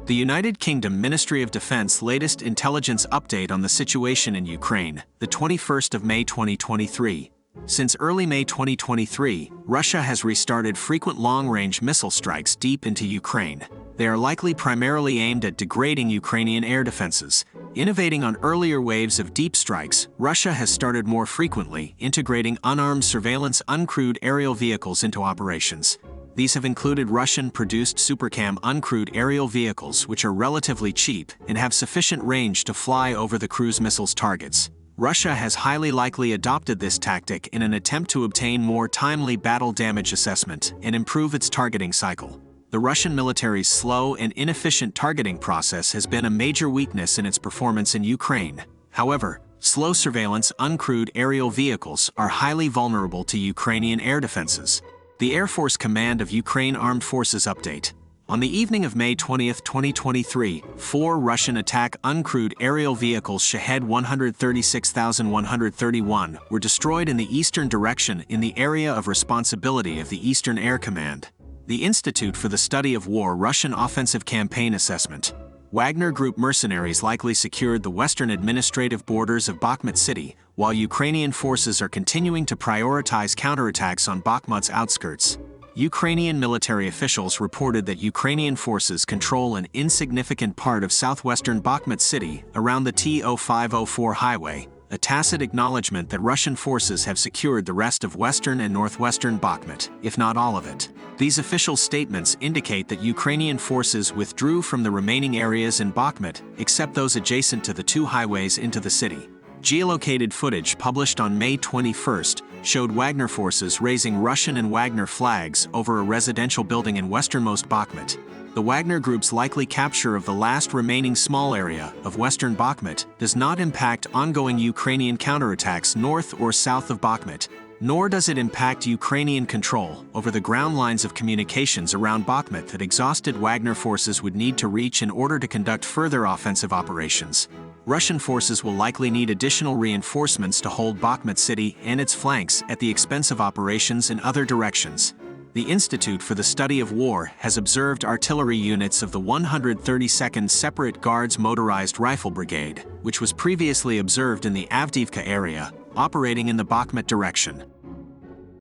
The United Kingdom Ministry of Defense latest intelligence update on the situation in Ukraine, the 21st of May 2023. Since early May 2023, Russia has restarted frequent long-range missile strikes deep into Ukraine. They are likely primarily aimed at degrading Ukrainian air defenses. Innovating on earlier waves of deep strikes, Russia has started more frequently integrating unarmed surveillance uncrewed aerial vehicles into operations. These have included Russian-produced Supercam uncrewed aerial vehicles, which are relatively cheap and have sufficient range to fly over the cruise missiles' targets. Russia has highly likely adopted this tactic in an attempt to obtain more timely battle damage assessment and improve its targeting cycle. The Russian military's slow and inefficient targeting process has been a major weakness in its performance in Ukraine. However, slow surveillance uncrewed aerial vehicles are highly vulnerable to Ukrainian air defenses. The Air Force Command of Ukraine Armed Forces update. On the evening of May 20, 2023, 4 Russian attack uncrewed aerial vehicles Shahed 136,131 were destroyed in the eastern direction in the area of responsibility of the Eastern Air Command. The Institute for the Study of War Russian Offensive Campaign Assessment. Wagner Group mercenaries likely secured the western administrative borders of Bakhmut city, while Ukrainian forces are continuing to prioritize counterattacks on Bakhmut's outskirts. Ukrainian military officials reported that Ukrainian forces control an insignificant part of southwestern Bakhmut city around the T-0504 highway, a tacit acknowledgement that Russian forces have secured the rest of western and northwestern Bakhmut, if not all of it. These official statements indicate that Ukrainian forces withdrew from the remaining areas in Bakhmut, except those adjacent to the 2 highways into the city. Geolocated footage published on May 21 showed Wagner forces raising Russian and Wagner flags over a residential building in westernmost Bakhmut. The Wagner Group's likely capture of the last remaining small area of western Bakhmut does not impact ongoing Ukrainian counterattacks north or south of Bakhmut, nor does it impact Ukrainian control over the ground lines of communications around Bakhmut that exhausted Wagner forces would need to reach in order to conduct further offensive operations. Russian forces will likely need additional reinforcements to hold Bakhmut city and its flanks at the expense of operations in other directions. The Institute for the Study of War has observed artillery units of the 132nd Separate Guards Motorized Rifle Brigade, which was previously observed in the Avdiivka area, operating in the Bakhmut direction.